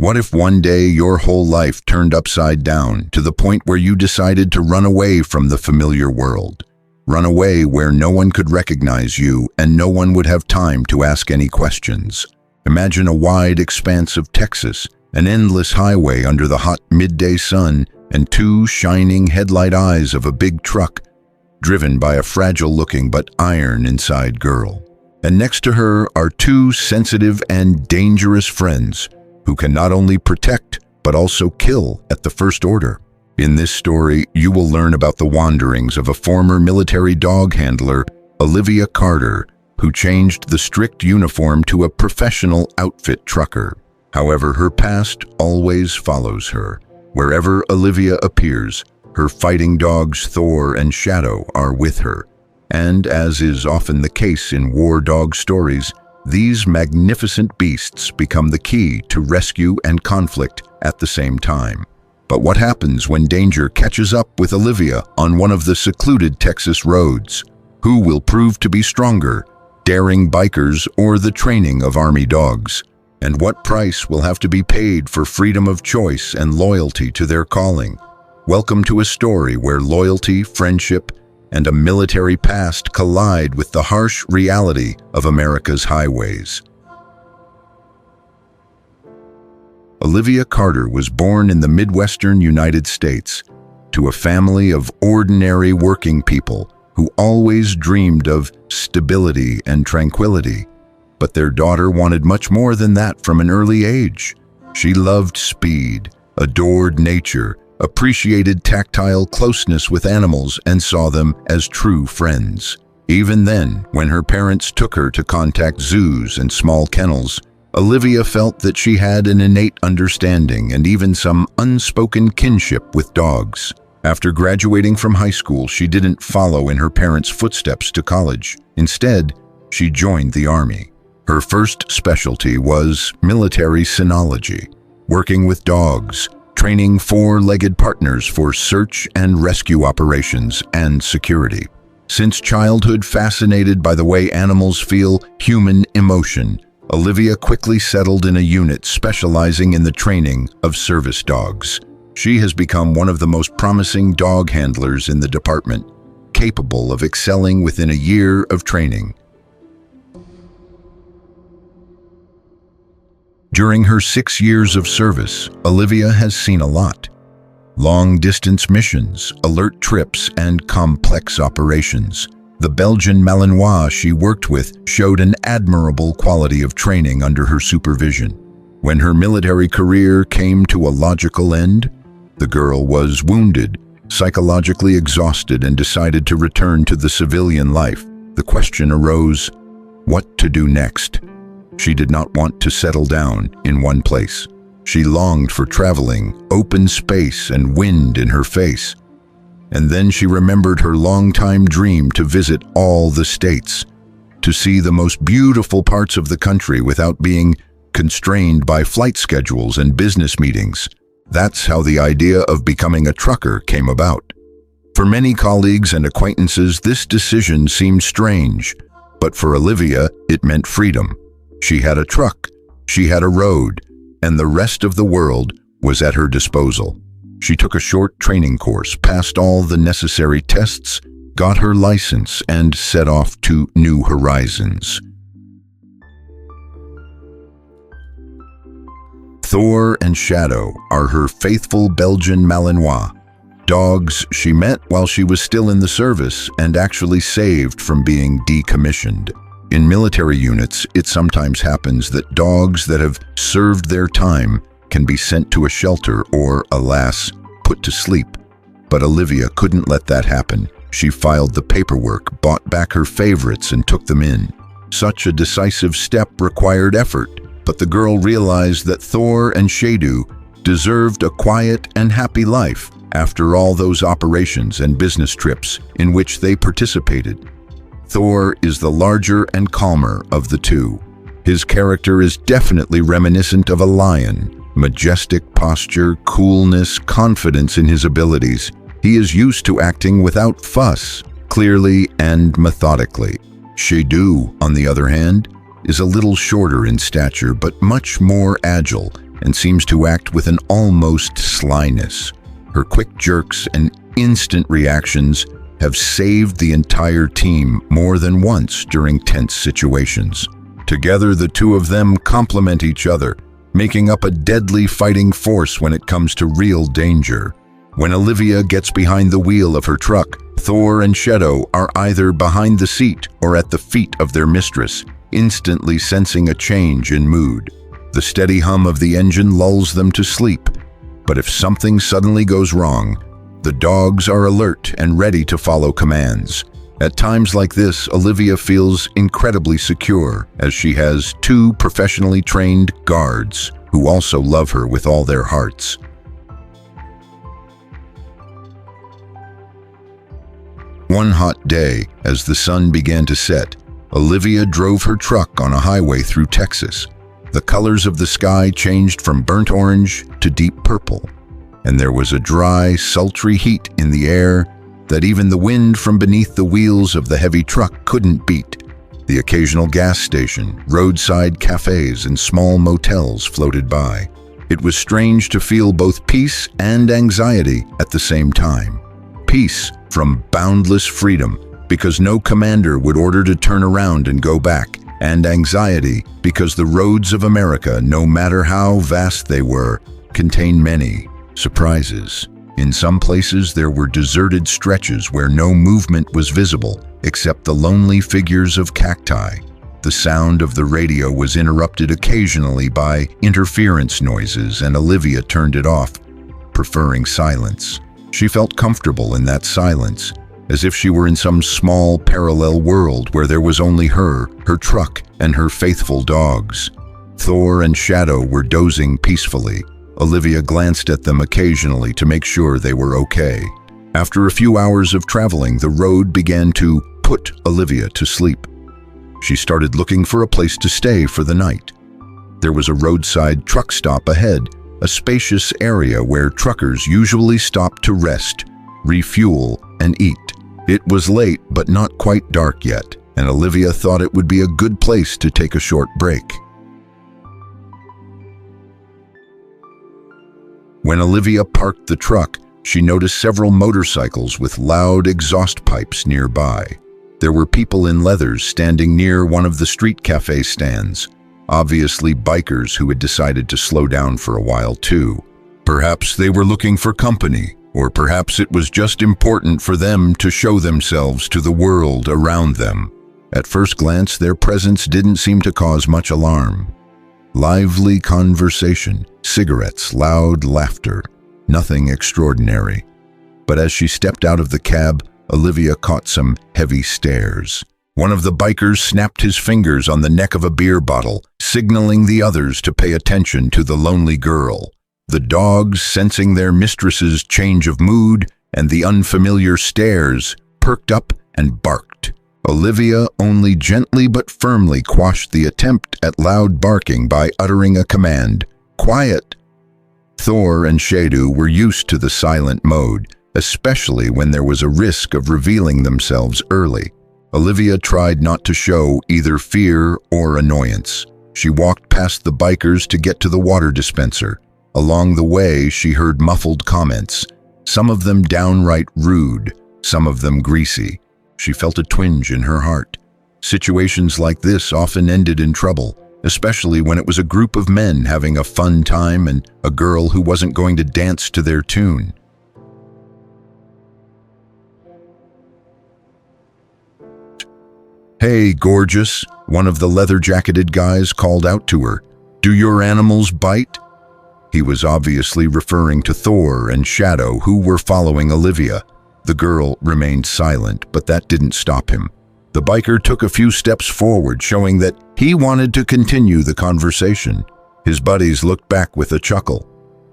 What if one day your whole life turned upside down to the point where you decided to run away from the familiar world? Run away where no one could recognize you and no one would have time to ask any questions. Imagine a wide expanse of Texas, an endless highway under the hot midday sun, and two shining headlight eyes of a big truck, driven by a fragile-looking but iron-inside girl. And next to her are two sensitive and dangerous friends who can not only protect but also kill at the first order. In this story, you will learn about the wanderings of a former military dog handler, Olivia Carter, who changed the strict uniform to a professional outfit trucker. However, her past always follows her. Wherever Olivia appears, her fighting dogs Thor and Shedow are with her. And as is often the case in war dog stories, these magnificent beasts become the key to rescue and conflict at the same time. But what happens when danger catches up with Olivia on one of the secluded Texas roads? Who will prove to be stronger, daring bikers or the training of army dogs? And what price will have to be paid for freedom of choice and loyalty to their calling? Welcome to a story where loyalty, friendship, and a military past collide with the harsh reality of America's highways. Olivia Carter was born in the Midwestern United States to a family of ordinary working people who always dreamed of stability and tranquility. But their daughter wanted much more than that from an early age. She loved speed, adored nature, appreciated tactile closeness with animals, and saw them as true friends. Even then, when her parents took her to contact zoos and small kennels, Olivia felt that she had an innate understanding and even some unspoken kinship with dogs. After graduating from high school, she didn't follow in her parents' footsteps to college. Instead, she joined the Army. Her first specialty was military cynology, working with dogs, training four-legged partners for search and rescue operations and security. Since childhood fascinated by the way animals feel human emotion, Olivia quickly settled in a unit specializing in the training of service dogs. She has become one of the most promising dog handlers in the department, capable of excelling within a year of training. During her 6 years of service, Olivia has seen a lot. Long-distance missions, alert trips, and complex operations. The Belgian Malinois she worked with showed an admirable quality of training under her supervision. When her military career came to a logical end, the girl was wounded, psychologically exhausted, and decided to return to the civilian life. The question arose, what to do next? She did not want to settle down in one place. She longed for traveling, open space, and wind in her face. And then she remembered her longtime dream to visit all the states, to see the most beautiful parts of the country without being constrained by flight schedules and business meetings. That's how the idea of becoming a trucker came about. For many colleagues and acquaintances, this decision seemed strange, but for Olivia, it meant freedom. She had a truck, she had a road, and the rest of the world was at her disposal. She took a short training course, passed all the necessary tests, got her license, and set off to new horizons. Thor and Shedow are her faithful Belgian Malinois, dogs she met while she was still in the service and actually saved from being decommissioned. In military units, it sometimes happens that dogs that have served their time can be sent to a shelter or, alas, put to sleep. But Olivia couldn't let that happen. She filed the paperwork, bought back her favorites, and took them in. Such a decisive step required effort, but the girl realized that Thor and Shedow deserved a quiet and happy life after all those operations and business trips in which they participated. Thor is the larger and calmer of the two. His character is definitely reminiscent of a lion. Majestic posture, coolness, confidence in his abilities. He is used to acting without fuss, clearly and methodically. Shedow, on the other hand, is a little shorter in stature but much more agile, and seems to act with an almost slyness. Her quick jerks and instant reactions have saved the entire team more than once during tense situations. Together, the two of them complement each other, making up a deadly fighting force when it comes to real danger. When Olivia gets behind the wheel of her truck, Thor and Shedow are either behind the seat or at the feet of their mistress, instantly sensing a change in mood. The steady hum of the engine lulls them to sleep, but if something suddenly goes wrong, the dogs are alert and ready to follow commands. At times like this, Olivia feels incredibly secure, as she has two professionally trained guards who also love her with all their hearts. One hot day, as the sun began to set, Olivia drove her truck on a highway through Texas. The colors of the sky changed from burnt orange to deep purple, and there was a dry, sultry heat in the air that even the wind from beneath the wheels of the heavy truck couldn't beat. The occasional gas station, roadside cafes, and small motels floated by. It was strange to feel both peace and anxiety at the same time. Peace from boundless freedom, because no commander would order to turn around and go back, and anxiety because the roads of America, no matter how vast they were, contained many surprises. In some places there were deserted stretches where no movement was visible except the lonely figures of cacti. The sound of the radio was interrupted occasionally by interference noises, and Olivia turned it off, preferring silence. She felt comfortable in that silence, as if she were in some small parallel world where there was only her truck, and her faithful dogs. Thor and Shedow were dozing peacefully. Olivia glanced at them occasionally to make sure they were okay. After a few hours of traveling, the road began to put Olivia to sleep. She started looking for a place to stay for the night. There was a roadside truck stop ahead, a spacious area where truckers usually stopped to rest, refuel, and eat. It was late, but not quite dark yet, and Olivia thought it would be a good place to take a short break. When Olivia parked the truck, she noticed several motorcycles with loud exhaust pipes nearby. There were people in leathers standing near one of the street cafe stands, obviously bikers who had decided to slow down for a while too. Perhaps they were looking for company, or perhaps it was just important for them to show themselves to the world around them. At first glance, their presence didn't seem to cause much alarm. Lively conversation, cigarettes, loud laughter, nothing extraordinary. But as she stepped out of the cab, Olivia caught some heavy stares. One of the bikers snapped his fingers on the neck of a beer bottle, signaling the others to pay attention to the lonely girl. The dogs, sensing their mistress's change of mood and the unfamiliar stares, perked up and barked. Olivia only gently but firmly quashed the attempt at loud barking by uttering a command, "Quiet!" Thor and Shedow were used to the silent mode, especially when there was a risk of revealing themselves early. Olivia tried not to show either fear or annoyance. She walked past the bikers to get to the water dispenser. Along the way, she heard muffled comments, some of them downright rude, some of them greasy. She felt a twinge in her heart. Situations like this often ended in trouble, especially when it was a group of men having a fun time and a girl who wasn't going to dance to their tune. "Hey, gorgeous," one of the leather-jacketed guys called out to her. "Do your animals bite?" He was obviously referring to Thor and Shedow, who were following Olivia. The girl remained silent, but that didn't stop him. The biker took a few steps forward, showing that he wanted to continue the conversation. His buddies looked back with a chuckle.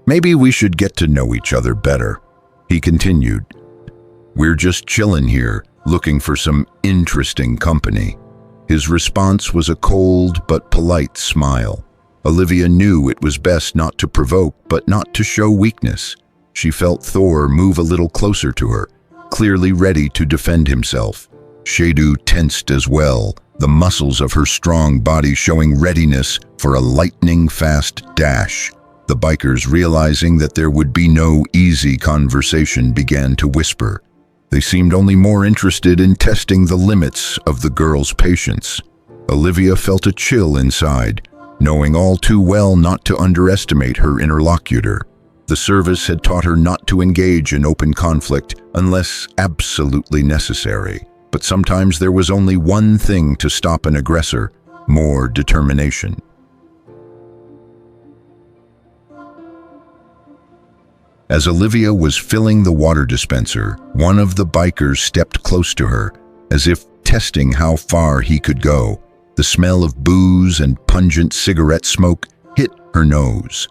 "Maybe we should get to know each other better," he continued. "We're just chillin' here, looking for some interesting company." His response was a cold but polite smile. Olivia knew it was best not to provoke, but not to show weakness. She felt Thor move a little closer to her, clearly ready to defend himself. Shedow tensed as well, the muscles of her strong body showing readiness for a lightning-fast dash. The bikers, realizing that there would be no easy conversation, began to whisper. They seemed only more interested in testing the limits of the girl's patience. Olivia felt a chill inside, knowing all too well not to underestimate her interlocutor. The service had taught her not to engage in open conflict unless absolutely necessary. But sometimes there was only one thing to stop an aggressor: more determination. As Olivia was filling the water dispenser, one of the bikers stepped close to her, as if testing how far he could go. The smell of booze and pungent cigarette smoke hit her nose.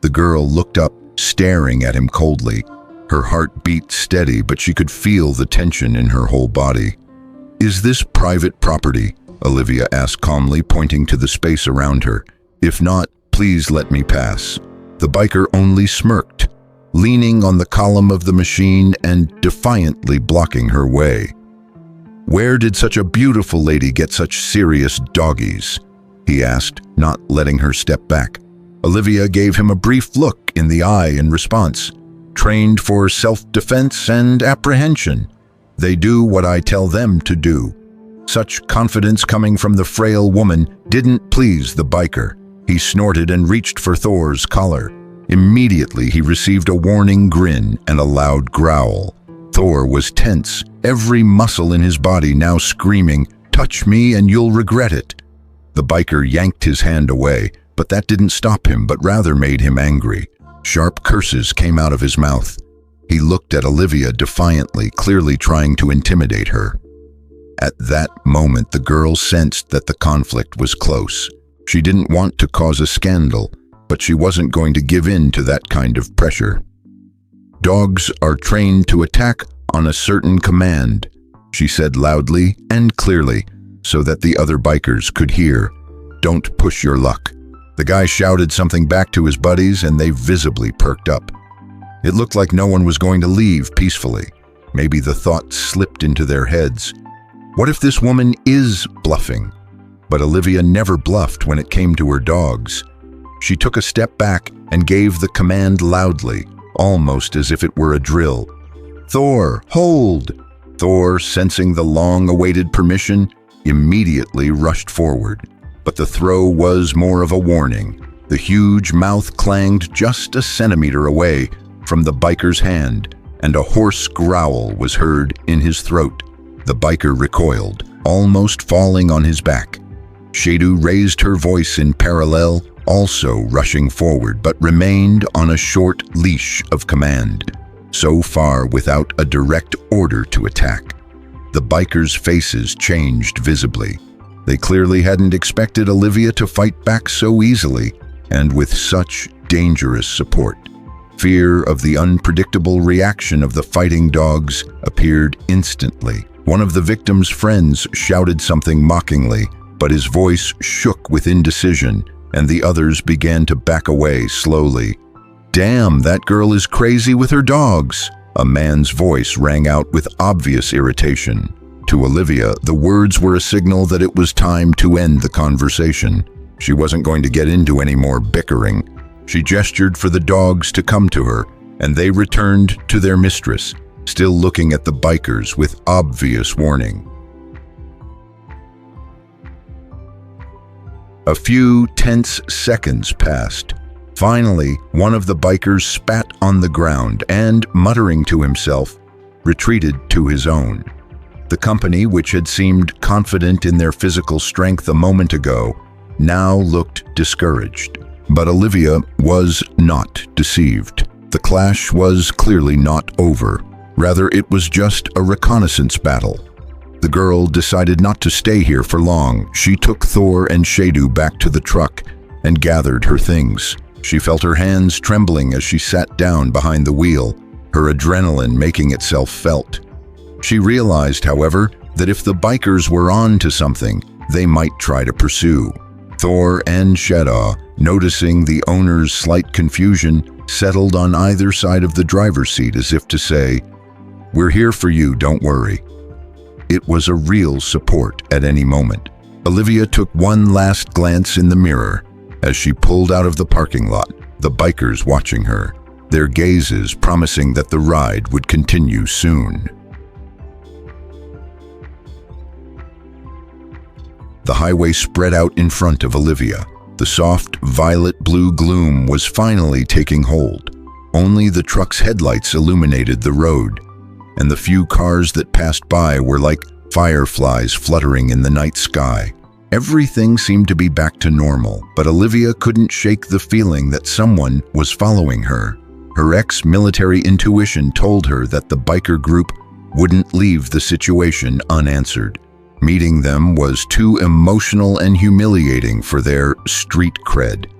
The girl looked up, staring at him coldly. Her heart beat steady, but she could feel the tension in her whole body. "Is this private property?" Olivia asked calmly, pointing to the space around her. "If not, please let me pass." The biker only smirked, leaning on the column of the machine and defiantly blocking her way. "Where did such a beautiful lady get such serious doggies?" he asked, not letting her step back. Olivia gave him a brief look in the eye in response. "Trained for self-defense and apprehension. They do what I tell them to do." Such confidence coming from the frail woman didn't please the biker. He snorted and reached for Thor's collar. Immediately, he received a warning grin and a loud growl. Thor was tense, every muscle in his body now screaming, "Touch me and you'll regret it." The biker yanked his hand away, but that didn't stop him, but rather made him angry. Sharp curses came out of his mouth. He looked at Olivia defiantly, clearly trying to intimidate her. At that moment, the girl sensed that the conflict was close. She didn't want to cause a scandal, but she wasn't going to give in to that kind of pressure. "Dogs are trained to attack on a certain command," she said loudly and clearly, so that the other bikers could hear. "Don't push your luck." The guy shouted something back to his buddies, and they visibly perked up. It looked like no one was going to leave peacefully. Maybe the thought slipped into their heads. What if this woman is bluffing? But Olivia never bluffed when it came to her dogs. She took a step back and gave the command loudly, almost as if it were a drill. "Thor, hold!" Thor, sensing the long-awaited permission, immediately rushed forward. But the throw was more of a warning. The huge mouth clanged just a centimeter away from the biker's hand, and a hoarse growl was heard in his throat. The biker recoiled, almost falling on his back. Shedow raised her voice in parallel, also rushing forward, but remained on a short leash of command, so far without a direct order to attack. The bikers' faces changed visibly. They clearly hadn't expected Olivia to fight back so easily and with such dangerous support. Fear of the unpredictable reaction of the fighting dogs appeared instantly. One of the victim's friends shouted something mockingly, but his voice shook with indecision, and the others began to back away slowly. "Damn, that girl is crazy with her dogs!" A man's voice rang out with obvious irritation. To Olivia, the words were a signal that it was time to end the conversation. She wasn't going to get into any more bickering. She gestured for the dogs to come to her, and they returned to their mistress, still looking at the bikers with obvious warning. A few tense seconds passed. Finally, one of the bikers spat on the ground and, muttering to himself, retreated to his own. The company, which had seemed confident in their physical strength a moment ago, now looked discouraged. But Olivia was not deceived. The clash was clearly not over. Rather, it was just a reconnaissance battle. The girl decided not to stay here for long. She took Thor and Shedow back to the truck and gathered her things. She felt her hands trembling as she sat down behind the wheel, her adrenaline making itself felt. She realized, however, that if the bikers were on to something, they might try to pursue. Thor and Shedow, noticing the owner's slight confusion, settled on either side of the driver's seat as if to say, "We're here for you, don't worry." It was a real support at any moment. Olivia took one last glance in the mirror as she pulled out of the parking lot. the bikers watching her, their gazes promising that the ride would continue soon. The highway spread out in front of Olivia. The soft, violet-blue gloom was finally taking hold. Only the truck's headlights illuminated the road, and the few cars that passed by were like fireflies fluttering in the night sky. Everything seemed to be back to normal, but Olivia couldn't shake the feeling that someone was following her. Her ex-military intuition told her that the biker group wouldn't leave the situation unanswered. Meeting them was too emotional and humiliating for their street cred.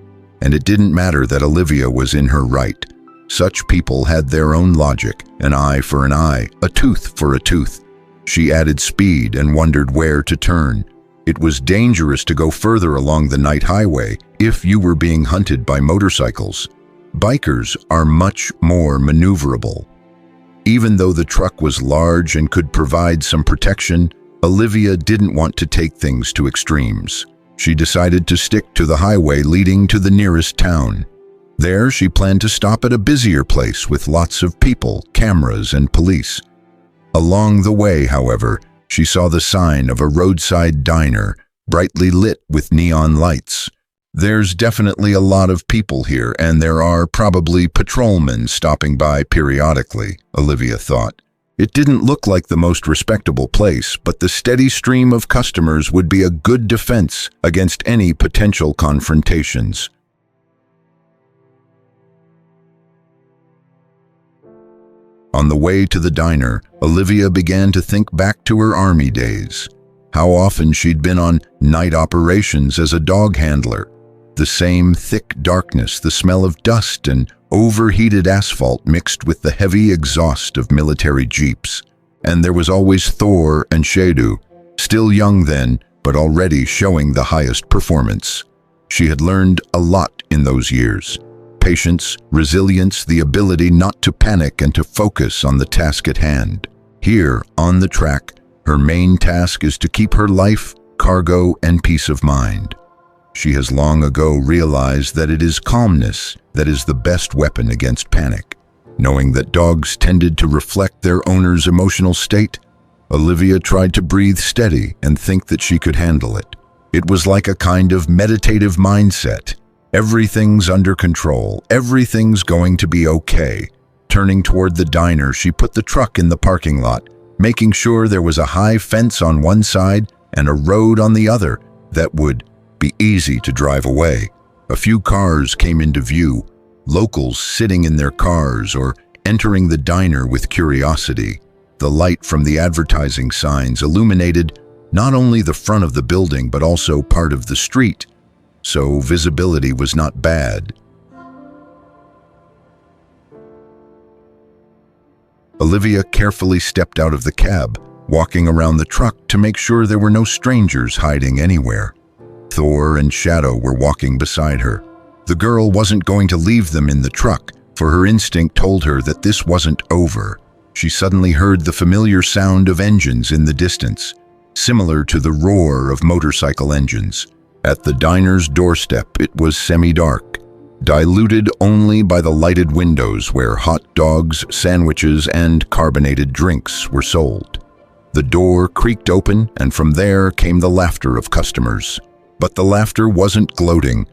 And it didn't matter that Olivia was in her right. Such people had their own logic, an eye for an eye, a tooth for a tooth. She added speed and wondered where to turn. It was dangerous to go further along the night highway if you were being hunted by motorcycles. Bikers are much more maneuverable. Even though the truck was large and could provide some protection, Olivia didn't want to take things to extremes. She decided to stick to the highway leading to the nearest town. There, she planned to stop at a busier place with lots of people, cameras, and police. Along the way, however, she saw the sign of a roadside diner, brightly lit with neon lights. There's definitely a lot of people here, and there are probably patrolmen stopping by periodically, Olivia thought. It didn't look like the most respectable place, but the steady stream of customers would be a good defense against any potential confrontations. On the way to the diner, Olivia began to think back to her army days. How often she'd been on night operations as a dog handler. The same thick darkness, the smell of dust and overheated asphalt mixed with the heavy exhaust of military jeeps. And there was always Thor and Shedow, still young then, but already showing the highest performance. She had learned a lot in those years. Patience, resilience, the ability not to panic and to focus on the task at hand. Here, on the track, her main task is to keep her life, cargo, and peace of mind. She has long ago realized that it is calmness that is the best weapon against panic. Knowing that dogs tended to reflect their owner's emotional state, Olivia tried to breathe steady and think that she could handle it. It was like a kind of meditative mindset. Everything's under control. Everything's going to be okay. Turning toward the diner, she put the truck in the parking lot, making sure there was a high fence on one side and a road on the other that would be easy to drive away. A few cars came into view, locals sitting in their cars or entering the diner with curiosity. The light from the advertising signs illuminated not only the front of the building but also part of the street, so visibility was not bad. Olivia carefully stepped out of the cab, walking around the truck to make sure there were no strangers hiding anywhere. Thor and Shedow were walking beside her. The girl wasn't going to leave them in the truck, for her instinct told her that this wasn't over. She suddenly heard the familiar sound of engines in the distance, similar to the roar of motorcycle engines. At the diner's doorstep, it was semi-dark, diluted only by the lighted windows where hot dogs, sandwiches, and carbonated drinks were sold. The door creaked open, and from there came the laughter of customers. But the laughter wasn't gloating.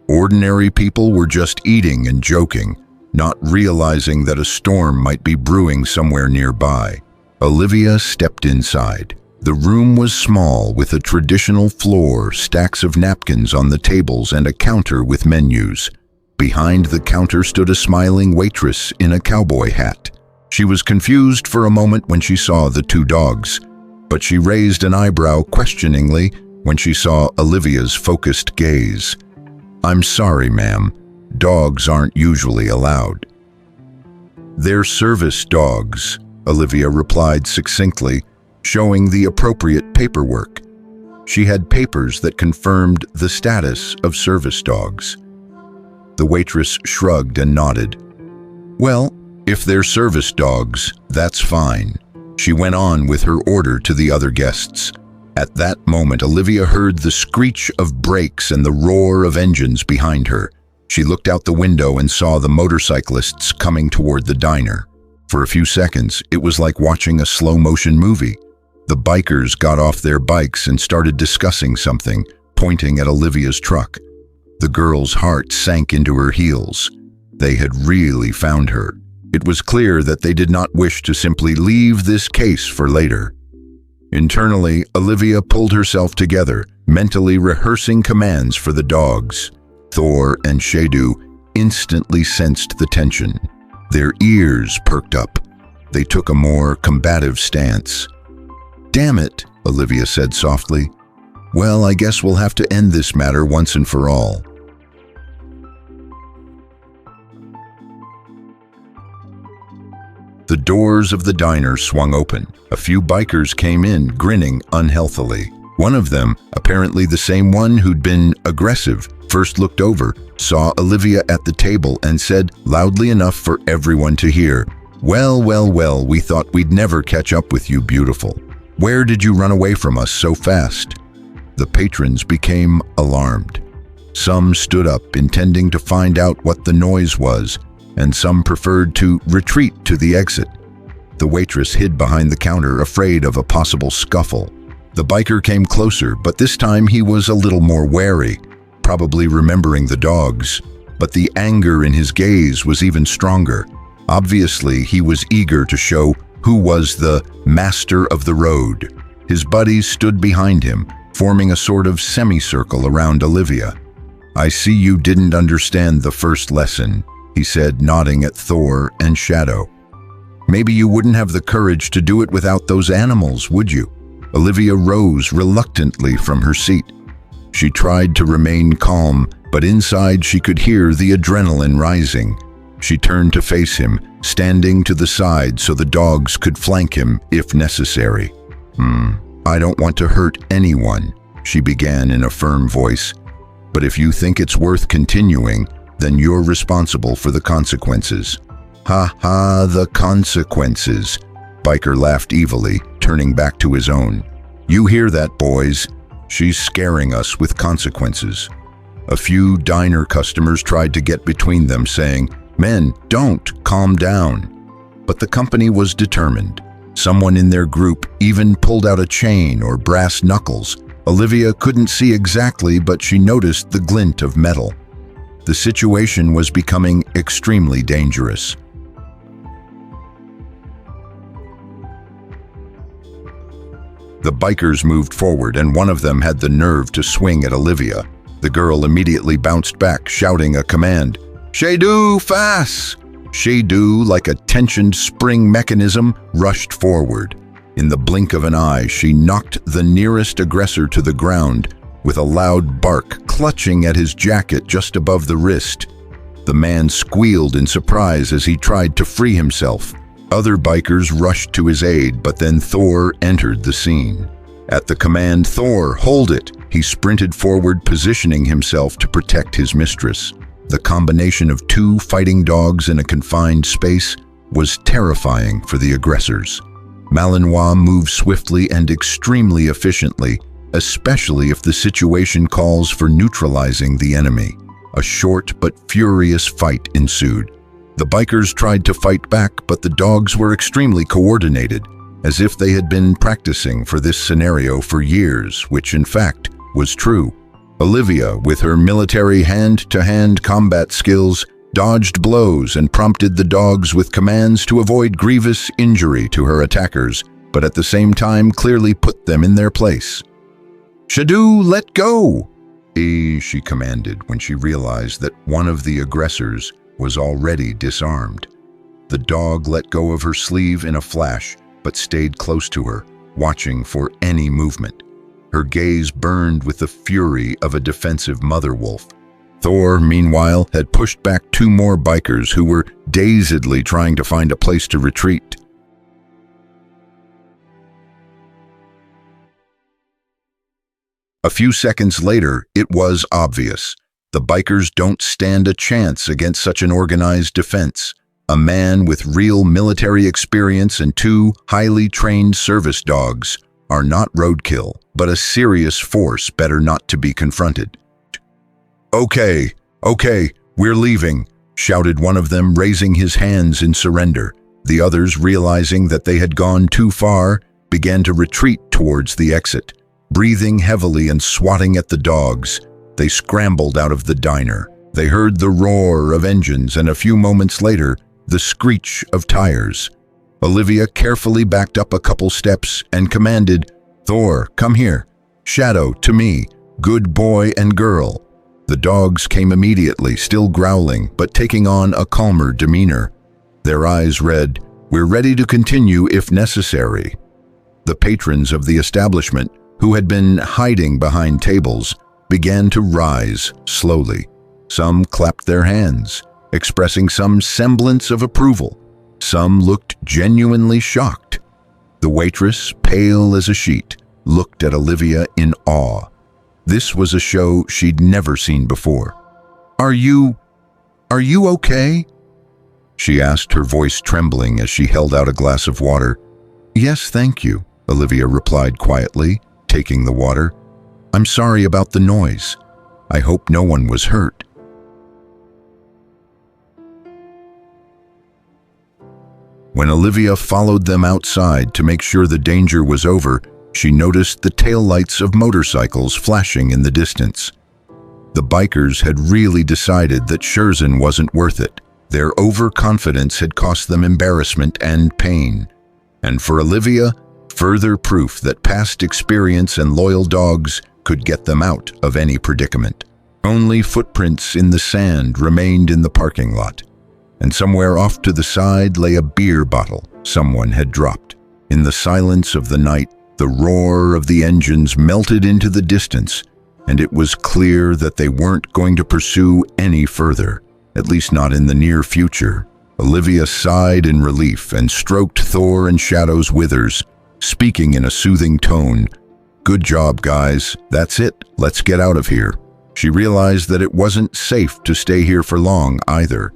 Ordinary people were just eating and joking, not realizing that a storm might be brewing somewhere nearby. Olivia stepped inside. The room was small, with a traditional floor, stacks of napkins on the tables, and a counter with menus. Behind the counter stood a smiling waitress in a cowboy hat. She was confused for a moment when she saw the two dogs, but she raised an eyebrow questioningly when she saw Olivia's focused gaze. "I'm sorry, ma'am. Dogs aren't usually allowed." "They're service dogs," Olivia replied succinctly, showing the appropriate paperwork. She had papers that confirmed the status of service dogs. The waitress shrugged and nodded. "Well, if they're service dogs, that's fine." She went on with her order to the other guests. At that moment, Olivia heard the screech of brakes and the roar of engines behind her. She looked out the window and saw the motorcyclists coming toward the diner. For a few seconds, it was like watching a slow-motion movie. The bikers got off their bikes and started discussing something, pointing at Olivia's truck. The girl's heart sank into her heels. They had really found her. It was clear that they did not wish to simply leave this case for later. Internally, Olivia pulled herself together, mentally rehearsing commands for the dogs. Thor and Shedow instantly sensed the tension. Their ears perked up. They took a more combative stance. "Damn it," Olivia said softly. "Well, I guess we'll have to end this matter once and for all." The doors of the diner swung open. A few bikers came in, grinning unhealthily. One of them, apparently the same one who'd been aggressive, first looked over, saw Olivia at the table and said, loudly enough for everyone to hear, "Well, well, well, we thought we'd never catch up with you, beautiful. Where did you run away from us so fast?" The patrons became alarmed. Some stood up, intending to find out what the noise was, and some preferred to retreat to the exit. The waitress hid behind the counter, afraid of a possible scuffle. The biker came closer, but this time he was a little more wary, probably remembering the dogs. But the anger in his gaze was even stronger. Obviously, he was eager to show who was the master of the road. His buddies stood behind him, forming a sort of semicircle around Olivia. "I see you didn't understand the first lesson," he said, nodding at Thor and Shedow. "Maybe you wouldn't have the courage to do it without those animals, would you?" Olivia rose reluctantly from her seat. She tried to remain calm, but inside she could hear the adrenaline rising. She turned to face him, standing to the side so the dogs could flank him if necessary. "I don't want to hurt anyone," she began in a firm voice. "But if you think it's worth continuing, then you're responsible for the consequences." "Ha ha, the consequences," Biker laughed evilly, turning back to his own. "You hear that, boys? She's scaring us with consequences." A few diner customers tried to get between them, saying, "Men, don't, calm down." But the company was determined. Someone in their group even pulled out a chain or brass knuckles. Olivia couldn't see exactly, but she noticed the glint of metal. The situation was becoming extremely dangerous. The bikers moved forward, and one of them had the nerve to swing at Olivia. The girl immediately bounced back, shouting a command. "Shedow, fast!" Shedow, like a tensioned spring mechanism, rushed forward. In the blink of an eye, she knocked the nearest aggressor to the ground, with a loud bark clutching at his jacket just above the wrist. The man squealed in surprise as he tried to free himself. Other bikers rushed to his aid, but then Thor entered the scene. At the command, "Thor, hold it!" he sprinted forward, positioning himself to protect his mistress. The combination of two fighting dogs in a confined space was terrifying for the aggressors. Malinois moved swiftly and extremely efficiently, especially if the situation calls for neutralizing the enemy. A short but furious fight ensued. The bikers tried to fight back, but the dogs were extremely coordinated, as if they had been practicing for this scenario for years, which in fact was true. Olivia, with her military hand-to-hand combat skills, dodged blows and prompted the dogs with commands to avoid grievous injury to her attackers, but at the same time clearly put them in their place. "Shedow, let go!" she commanded when she realized that one of the aggressors was already disarmed. The dog let go of her sleeve in a flash, but stayed close to her, watching for any movement. Her gaze burned with the fury of a defensive mother wolf. Thor, meanwhile, had pushed back two more bikers who were dazedly trying to find a place to retreat. A few seconds later, it was obvious. The bikers don't stand a chance against such an organized defense. A man with real military experience and two highly trained service dogs are not roadkill, but a serious force better not to be confronted. Okay, "We're leaving," shouted one of them, raising his hands in surrender. The others, realizing that they had gone too far, began to retreat towards the exit. Breathing heavily and swatting at the dogs, they scrambled out of the diner. They heard the roar of engines and a few moments later, the screech of tires. Olivia carefully backed up a couple steps and commanded, "Thor, come here. Shedow, to me. Good boy and girl." The dogs came immediately, still growling, but taking on a calmer demeanor. Their eyes read, "We're ready to continue if necessary." The patrons of the establishment, who had been hiding behind tables, began to rise slowly. Some clapped their hands, expressing some semblance of approval. Some looked genuinely shocked. The waitress, pale as a sheet, looked at Olivia in awe. This was a show she'd never seen before. Are you okay?" she asked, her voice trembling as she held out a glass of water. "Yes, thank you," Olivia replied quietly, taking the water. "I'm sorry about the noise. I hope no one was hurt." When Olivia followed them outside to make sure the danger was over, she noticed the taillights of motorcycles flashing in the distance. The bikers had really decided that Sherzan wasn't worth it. Their overconfidence had cost them embarrassment and pain. And for Olivia, further proof that past experience and loyal dogs could get them out of any predicament. Only footprints in the sand remained in the parking lot, and somewhere off to the side lay a beer bottle someone had dropped. In the silence of the night, the roar of the engines melted into the distance, and it was clear that they weren't going to pursue any further, at least not in the near future. Olivia sighed in relief and stroked Thor and Shadow's withers, speaking in a soothing tone. "Good job, guys. That's it. Let's get out of here." She realized that it wasn't safe to stay here for long either.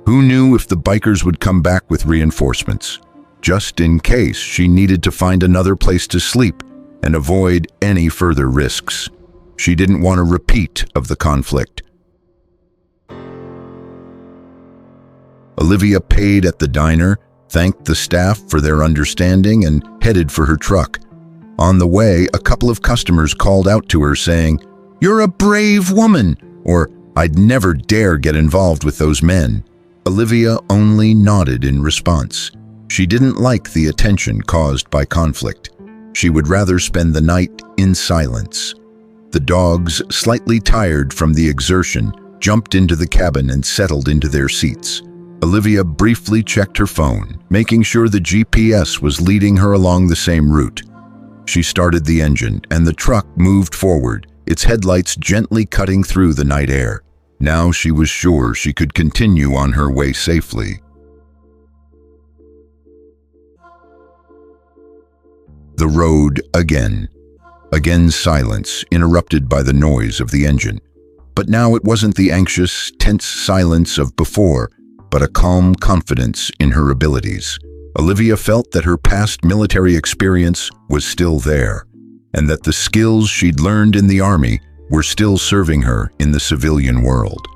Who knew if the bikers would come back with reinforcements? Just in case, she needed to find another place to sleep and avoid any further risks. She didn't want a repeat of the conflict. Olivia paid at the diner, thanked the staff for their understanding, and headed for her truck. On the way, a couple of customers called out to her saying, "You're a brave woman," or "I'd never dare get involved with those men." Olivia only nodded in response. She didn't like the attention caused by conflict. She would rather spend the night in silence. The dogs, slightly tired from the exertion, jumped into the cabin and settled into their seats. Olivia briefly checked her phone, making sure the GPS was leading her along the same route. She started the engine, and the truck moved forward, its headlights gently cutting through the night air. Now she was sure she could continue on her way safely. The road again. Again silence, interrupted by the noise of the engine. But now it wasn't the anxious, tense silence of before, but a calm confidence in her abilities. Olivia felt that her past military experience was still there, and that the skills she'd learned in the army were still serving her in the civilian world.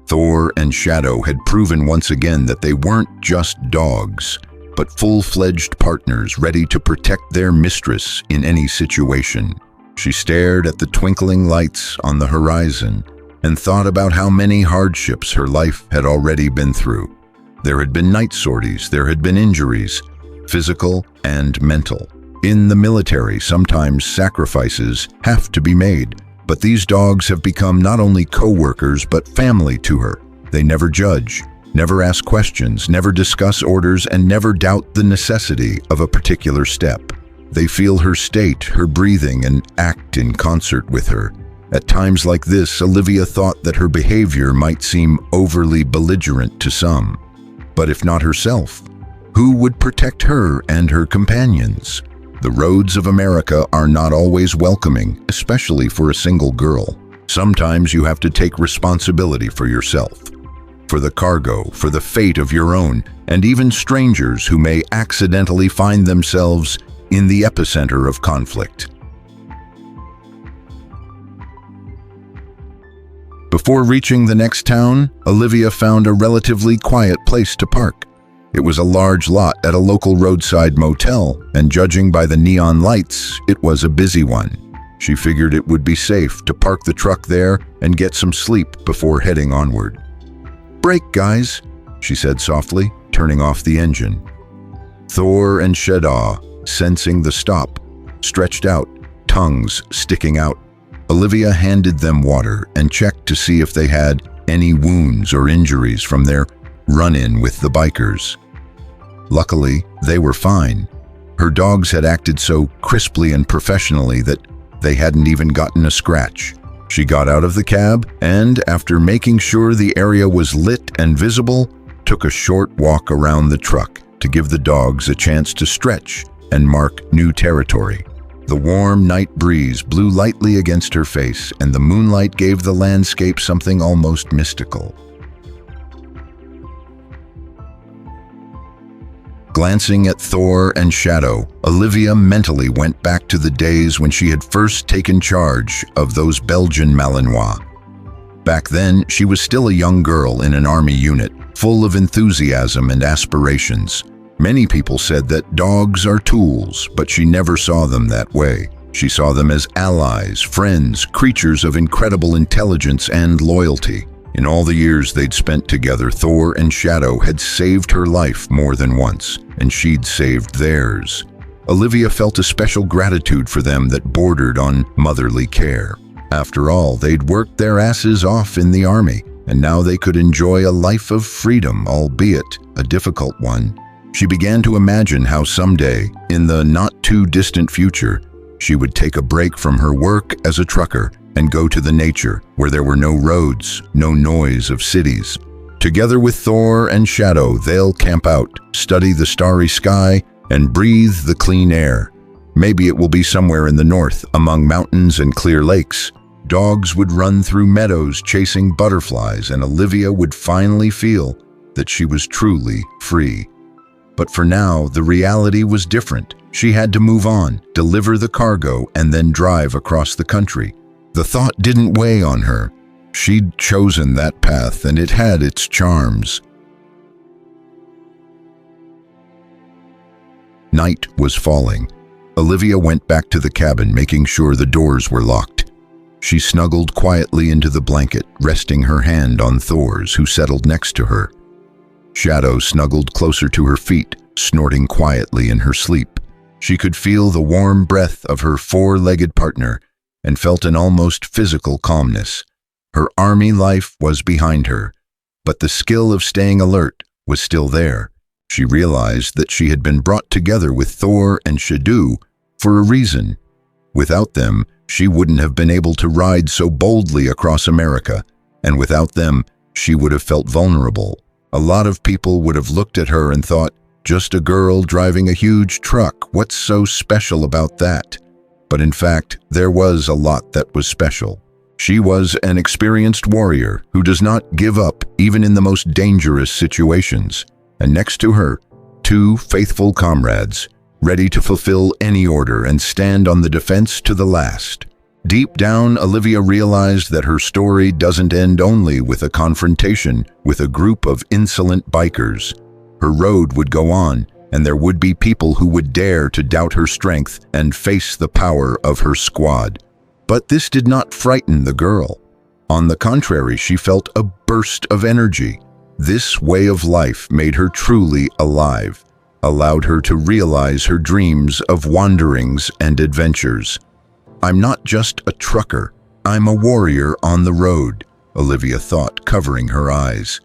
Thor and Shedow had proven once again that they weren't just dogs, but full-fledged partners ready to protect their mistress in any situation. She stared at the twinkling lights on the horizon and thought about how many hardships her life had already been through. There had been night sorties, there had been injuries, physical and mental. In the military, sometimes sacrifices have to be made, but these dogs have become not only co-workers but family to her. They never judge, never ask questions, never discuss orders, and never doubt the necessity of a particular step. They feel her state, her breathing, and act in concert with her. At times like this, Olivia thought that her behavior might seem overly belligerent to some. But if not herself, who would protect her and her companions? The roads of America are not always welcoming, especially for a single girl. Sometimes you have to take responsibility for yourself, for the cargo, for the fate of your own, and even strangers who may accidentally find themselves in the epicenter of conflict. Before reaching the next town, Olivia found a relatively quiet place to park. It was a large lot at a local roadside motel, and judging by the neon lights, it was a busy one. She figured it would be safe to park the truck there and get some sleep before heading onward. "Brake, guys," she said softly, turning off the engine. Thor and Shedow, sensing the stop, stretched out, tongues sticking out. Olivia handed them water and checked to see if they had any wounds or injuries from their run-in with the bikers. Luckily, they were fine. Her dogs had acted so crisply and professionally that they hadn't even gotten a scratch. She got out of the cab and, after making sure the area was lit and visible, took a short walk around the truck to give the dogs a chance to stretch and mark new territory. The warm night breeze blew lightly against her face, and the moonlight gave the landscape something almost mystical. Glancing at Thor and Shedow, Olivia mentally went back to the days when she had first taken charge of those Belgian Malinois. Back then, she was still a young girl in an army unit, full of enthusiasm and aspirations. Many people said that dogs are tools, but she never saw them that way. She saw them as allies, friends, creatures of incredible intelligence and loyalty. In all the years they'd spent together, Thor and Shedow had saved her life more than once, and she'd saved theirs. Olivia felt a special gratitude for them that bordered on motherly care. After all, they'd worked their asses off in the army, and now they could enjoy a life of freedom, albeit a difficult one. She began to imagine how someday, in the not-too-distant future, she would take a break from her work as a trucker and go to the nature where there were no roads, no noise of cities. Together with Thor and Shedow, they'll camp out, study the starry sky, and breathe the clean air. Maybe it will be somewhere in the north, among mountains and clear lakes. Dogs would run through meadows chasing butterflies, and Olivia would finally feel that she was truly free. But for now, the reality was different. She had to move on, deliver the cargo, and then drive across the country. The thought didn't weigh on her. She'd chosen that path, and it had its charms. Night was falling. Olivia went back to the cabin, making sure the doors were locked. She snuggled quietly into the blanket, resting her hand on Thor's, who settled next to her. Shedow snuggled closer to her feet, snorting quietly in her sleep. She could feel the warm breath of her four-legged partner and felt an almost physical calmness. Her army life was behind her, but the skill of staying alert was still there. She realized that she had been brought together with Thor and Shedow for a reason. Without them, she wouldn't have been able to ride so boldly across America, and without them, she would have felt vulnerable. A lot of people would have looked at her and thought, just a girl driving a huge truck, what's so special about that? But in fact, there was a lot that was special. She was an experienced warrior who does not give up even in the most dangerous situations. And next to her, two faithful comrades, ready to fulfill any order and stand on the defense to the last. Deep down, Olivia realized that her story doesn't end only with a confrontation with a group of insolent bikers. Her road would go on, and there would be people who would dare to doubt her strength and face the power of her squad. But this did not frighten the girl. On the contrary, she felt a burst of energy. This way of life made her truly alive, allowed her to realize her dreams of wanderings and adventures. I'm not just a trucker, I'm a warrior on the road, Olivia thought, covering her eyes.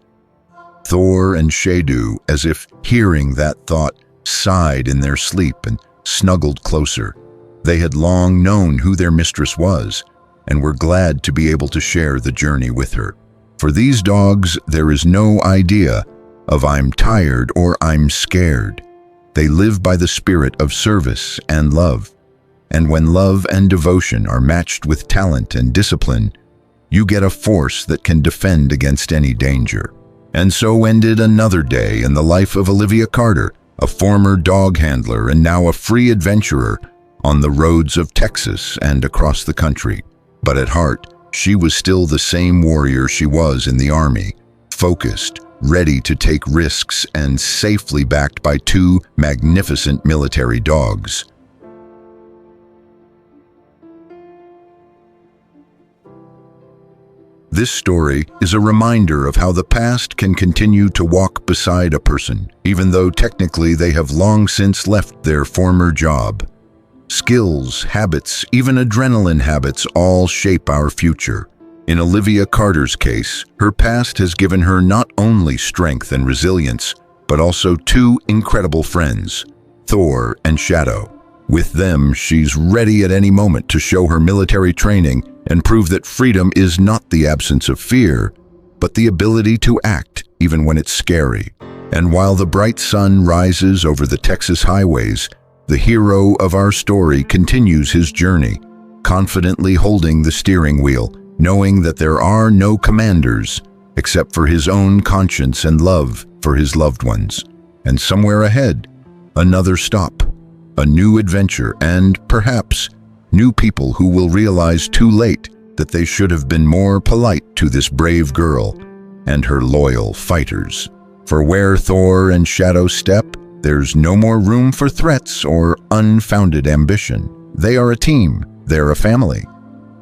Thor and Shedow, as if hearing that thought, sighed in their sleep and snuggled closer. They had long known who their mistress was, and were glad to be able to share the journey with her. For these dogs, there is no idea of I'm tired or I'm scared. They live by the spirit of service and love. And when love and devotion are matched with talent and discipline, you get a force that can defend against any danger. And so ended another day in the life of Olivia Carter, a former dog handler and now a free adventurer on the roads of Texas and across the country. But at heart, She was still the same warrior she was in the army, focused, ready to take risks, and safely backed by two magnificent military dogs. This story is a reminder of how the past can continue to walk beside a person, even though technically they have long since left their former job. Skills, habits, even adrenaline habits all shape our future. In Olivia Carter's case, her past has given her not only strength and resilience, but also two incredible friends, Thor and Shedow. With them, she's ready at any moment to show her military training and prove that freedom is not the absence of fear, but the ability to act even when it's scary. And while the bright sun rises over the Texas highways, the hero of our story continues his journey, confidently holding the steering wheel, knowing that there are no commanders except for his own conscience and love for his loved ones. And somewhere ahead, another stop, a new adventure, and perhaps new people who will realize too late that they should have been more polite to this brave girl and her loyal fighters. For where Thor and Shedow step, there's no more room for threats or unfounded ambition. They are a team, they're a family,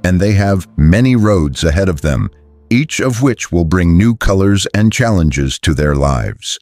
and they have many roads ahead of them, each of which will bring new colors and challenges to their lives.